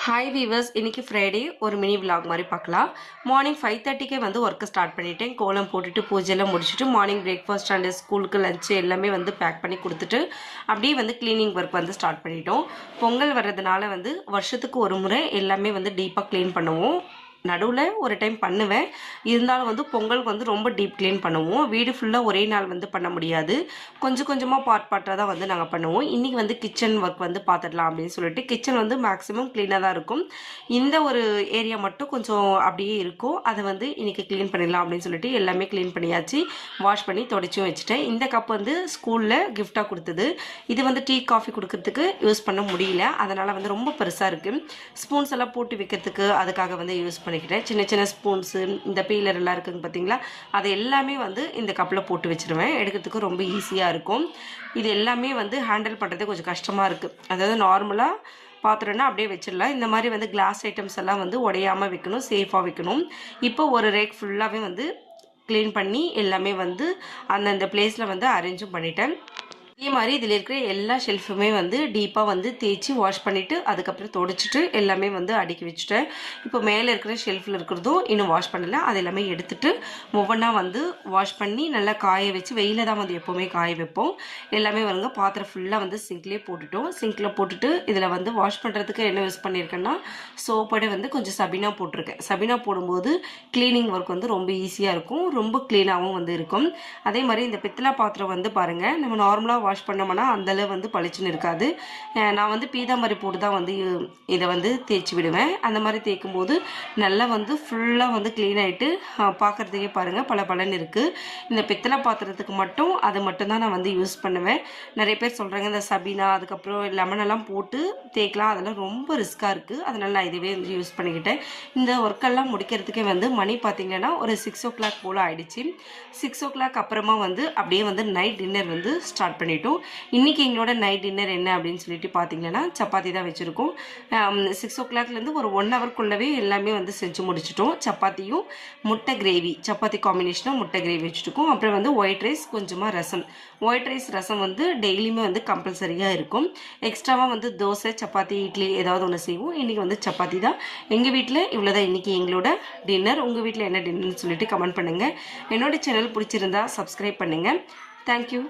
Hi viewers, இன்னைக்கு Friday ஒரு mini vlog மாதிரி பார்க்கலாம். மார்னிங் 5:30க்கே வந்து ஒர்க்கை ஸ்டார்ட் பண்ணிட்டேன். கோலம் போட்டுட்டு பூஜையெல்லாம் முடிச்சுட்டு மார்னிங் பிரேக்ஃபாஸ்ட் அண்ட் ஸ்கூலுக்கு லஞ்சு எல்லாமே வந்து பேக் பண்ணி கொடுத்துட்டு அப்படியே வந்து க்ளீனிங் ஒர்க் வந்து ஸ்டார்ட் பண்ணிட்டோம். பொங்கல் வர்றதுனால வந்து வருஷத்துக்கு ஒரு முறை எல்லாமே வந்து டீப்பாக க்ளீன் பண்ணுவோம். நடுவில் ஒரு டைம் பண்ணுவேன், இருந்தாலும் வந்து பொங்கலுக்கு வந்து ரொம்ப டீப் க்ளீன் பண்ணுவோம். வீடு ஃபுல்லாக ஒரே நாள் வந்து பண்ண முடியாது, கொஞ்சம் கொஞ்சமாக பார்ட்டாக தான் வந்து நாங்கள் பண்ணுவோம். இன்றைக்கி வந்து கிச்சன் ஒர்க் வந்து பார்த்துடலாம் அப்படின்னு சொல்லிட்டு கிச்சன் வந்து மேக்ஸிமம் க்ளீனாக தான் இருக்கும். இந்த ஒரு ஏரியா மட்டும் கொஞ்சம் அப்படியே இருக்கும், அதை வந்து இன்றைக்கி க்ளீன் பண்ணிடலாம் அப்படின்னு சொல்லிட்டு எல்லாமே க்ளீன் பண்ணியாச்சு. வாஷ் பண்ணி தொடச்சும் வச்சுட்டேன். இந்த கப் வந்து ஸ்கூலில் கிஃப்டாக கொடுத்தது. இது வந்து டீ காஃபி கொடுக்கறதுக்கு யூஸ் பண்ண முடியல, அதனால் வந்து ரொம்ப பெருசாக இருக்குது. ஸ்பூன்ஸ் எல்லாம் போட்டு வைக்கிறதுக்கு அதுக்காக வந்து யூஸ் பண்ணிக்கிட்டேன். சின்ன சின்ன ஸ்பூன்ஸு, இந்த பீலர் எல்லாம் இருக்குங்க பார்த்தீங்களா, அது எல்லாமே வந்து இந்த கப்பில் போட்டு வச்சுருவேன். எடுக்கிறதுக்கு ரொம்ப ஈஸியாக இருக்கும். இது எல்லாமே வந்து ஹேண்டில் பண்ணுறது கொஞ்சம் கஷ்டமாக இருக்குது. அதாவது நார்மலாக பாத்திரம்னா அப்படியே வச்சிடலாம், இந்த மாதிரி வந்து கிளாஸ் ஐட்டம்ஸ் எல்லாம் வந்து உடையாமல் வைக்கணும், சேஃபாக வைக்கணும். இப்போ ஒரு ரேக் ஃபுல்லாகவே வந்து க்ளீன் பண்ணி எல்லாமே வந்து அந்தந்த பிளேஸில் வந்து அரேஞ்சும் பண்ணிட்டேன். இதே மாதிரி இதில் இருக்கிற எல்லா ஷெல்ஃபுமே வந்து டீப்பாக வந்து தேய்ச்சி வாஷ் பண்ணிவிட்டு அதுக்கப்புறம் துடைச்சிட்டு எல்லாமே வந்து அடுக்கி வச்சுட்டேன். இப்போ மேலே இருக்கிற ஷெல்ஃபில் இருக்கிறதும் இன்னும் வாஷ் பண்ணலை, அது எல்லாமே எடுத்துகிட்டு ஒவ்வொன்றா வந்து வாஷ் பண்ணி நல்லா காய வச்சு, வெயில தான் வந்து எப்போவுமே காய வைப்போம். எல்லாமே வந்து பாத்திரம் ஃபுல்லாக வந்து சிங்க்லேயே போட்டுட்டோம். சிங்கில் போட்டுட்டு இதில் வந்து வாஷ் பண்ணுறதுக்கு என்ன யூஸ் பண்ணியிருக்கேன்னா சோப்போட வந்து கொஞ்சம் சபினா போட்டிருக்கேன். சபினா போடும்போது க்ளீனிங் ஒர்க் வந்து ரொம்ப ஈஸியாக இருக்கும், ரொம்ப க்ளீனாகவும் வந்து இருக்கும். அதே மாதிரி இந்த பித்தளை பாத்திரம் வந்து பாருங்கள், நம்ம நார்மலாக வாஷ் பண்ணோம்னா அந்தளவு வந்து பளிச்சுன்னு இருக்காது. நான் வந்து பீதாம்பரி போட்டு தான் வந்து இதை வந்து தேய்ச்சி விடுவேன். அந்த மாதிரி தேய்க்கும் போது நல்லா வந்து ஃபுல்லாக வந்து க்ளீன் ஆகிட்டு பார்க்குறதுக்கே பாருங்கள் பல பலன்னு இருக்குது. இந்த பித்தளை பாத்திரத்துக்கு மட்டும் அது மட்டும்தான் நான் வந்து யூஸ் பண்ணுவேன். நிறைய பேர் சொல்கிறாங்க இந்த சபீனா அதுக்கப்புறம் லெமனெல்லாம் போட்டு தேய்க்கலாம், அதெல்லாம் ரொம்ப ரிஸ்க்காக இருக்குது, அதனால் நான் இதுவே வந்து யூஸ் பண்ணிக்கிட்டேன். இந்த ஒர்க்கெல்லாம் முடிக்கிறதுக்கே வந்து மணி பார்த்திங்கன்னா ஒரு 6 o'clock போல் ஆகிடுச்சு. 6 o'clock அப்புறமா வந்து அப்படியே வந்து நைட் டின்னர் வந்து ஸ்டார்ட் பண்ணிட்டோம். இன்றைக்கி எங்களோட நைட் டின்னர் என்ன அப்படின்னு சொல்லிட்டு பார்த்தீங்கன்னா சப்பாத்தி தான் வச்சுருக்கோம். 6 o'clockலேருந்து ஒரு 1 hourக்குள்ளவே எல்லாமே வந்து செஞ்சு முடிச்சிட்டோம். சப்பாத்தியும் முட்டை கிரேவி, சப்பாத்தி காம்பினேஷனாக முட்டை கிரேவி வச்சுருக்கோம். அப்புறம் வந்து ஒயிட் ரைஸ், கொஞ்சமாக ரசம். ஒயிட் ரைஸ் ரசம் வந்து டெய்லியுமே வந்து கம்பல்சரியாக இருக்கும். எக்ஸ்ட்ராவாக வந்து தோசை, சப்பாத்தி, இட்லி ஏதாவது ஒன்று செய்வோம். இன்றைக்கி வந்து சப்பாத்தி தான். எங்கள் வீட்டில் இவ்வளோ தான் இன்றைக்கி எங்களோட டின்னர். உங்கள் வீட்டில் என்ன டின்னர்னு சொல்லிட்டு கமெண்ட் பண்ணுங்கள். என்னோடய சேனல் பிடிச்சிருந்தா சப்ஸ்கிரைப் பண்ணுங்கள். தேங்க்யூ.